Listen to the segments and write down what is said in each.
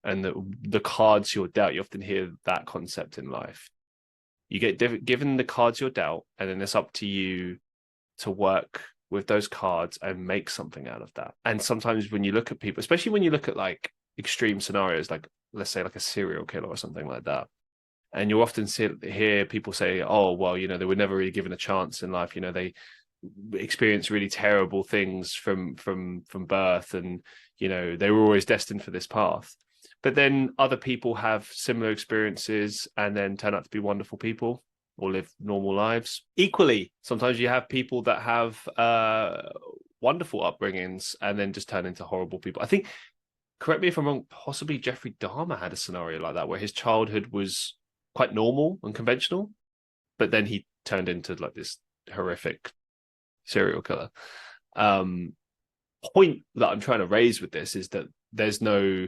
and the cards you're dealt. You often hear that concept in life. You get given the cards you're dealt, and then it's up to you to work with those cards and make something out of that. And sometimes when you look at people, especially when you look at like extreme scenarios, like let's say like a serial killer or something like that, and you often hear people say, oh, well, they were never really given a chance in life. They experience really terrible things from birth, and they were always destined for this path. But then other people have similar experiences and then turn out to be wonderful people or live normal lives. Equally, sometimes you have people that have wonderful upbringings and then just turn into horrible people. I think, correct me if I'm wrong, possibly Jeffrey Dahmer had a scenario like that where his childhood was quite normal and conventional, but then he turned into like this horrific serial killer. Point that I'm trying to raise with this is that there's no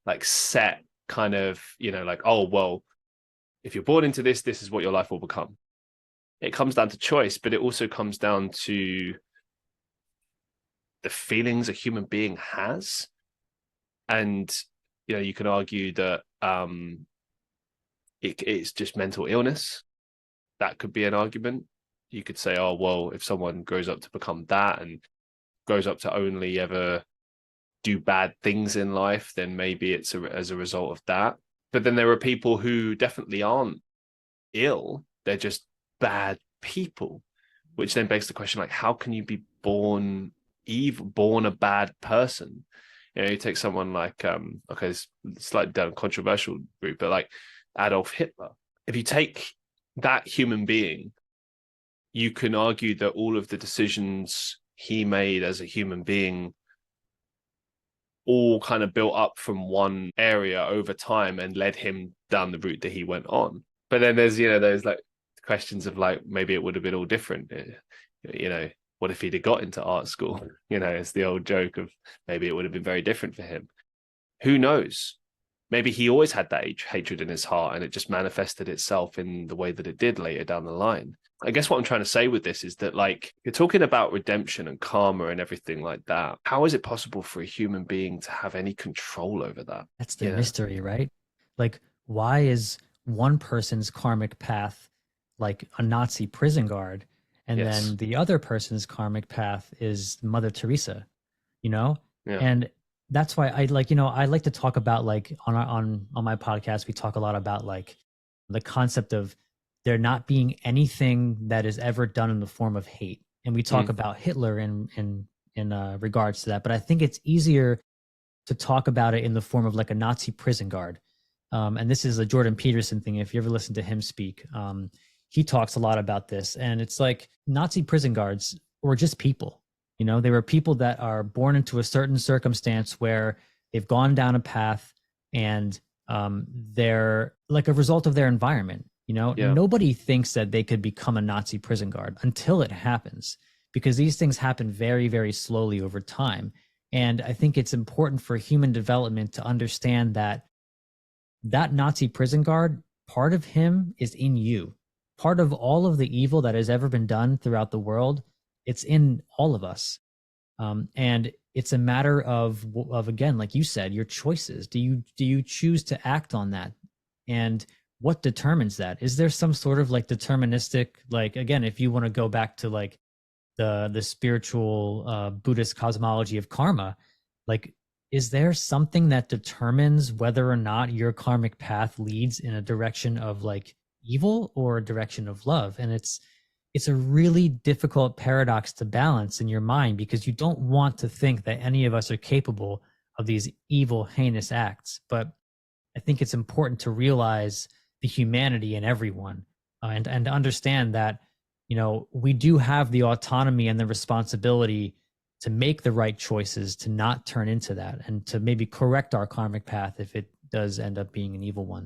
like set kind of, like, oh, well, if you're born into this is what your life will become. It comes down to choice, but it also comes down to the feelings a human being has. And, you can argue that it's just mental illness. That could be an argument. You could say, oh, well, if someone grows up to become that and grows up to only ever do bad things in life, then maybe it's as a result of that. But then there are people who definitely aren't ill. They're just bad people, which then begs the question, like, how can you be born evil, born a bad person? You take someone like, okay, it's slightly down a controversial route, but like Adolf Hitler. If you take that human being, you can argue that all of the decisions he made as a human being all kind of built up from one area over time and led him down the route that he went on. But then there's like questions of like, maybe it would have been all different. What if he'd have got into art school? It's the old joke of maybe it would have been very different for him. Who knows? Maybe he always had that hatred in his heart and it just manifested itself in the way that it did later down the line. I guess what I'm trying to say with this is that, like, you're talking about redemption and karma and everything like that. How is it possible for a human being to have any control over that? That's the mystery, right? Like, why is one person's karmic path like a Nazi prison guard, and then the other person's karmic path is Mother Teresa, Yeah. And that's why I like to talk about, like, on my podcast, we talk a lot about like the concept of there not being anything that is ever done in the form of hate. And we talk about Hitler in regards to that, but I think it's easier to talk about it in the form of like a Nazi prison guard. And this is a Jordan Peterson thing. If you ever listen to him speak, he talks a lot about this. And it's like Nazi prison guards were just people. They were people that are born into a certain circumstance where they've gone down a path and they're like a result of their environment. Nobody thinks that they could become a Nazi prison guard until it happens, because these things happen very, very slowly over time. And I think it's important for human development to understand that Nazi prison guard, part of him is in you. Part of all of the evil that has ever been done throughout the world, it's in all of us. And it's a matter of again, like you said, your choices. Do you choose to act on that? And what determines that? Is there some sort of like deterministic, like, again, if you want to go back to like the spiritual Buddhist cosmology of karma, like, is there something that determines whether or not your karmic path leads in a direction of like evil or a direction of love? And it's a really difficult paradox to balance in your mind, because you don't want to think that any of us are capable of these evil, heinous acts. But I think it's important to realize the humanity in everyone, and to understand that, we do have the autonomy and the responsibility to make the right choices, to not turn into that, and to maybe correct our karmic path if it does end up being an evil one.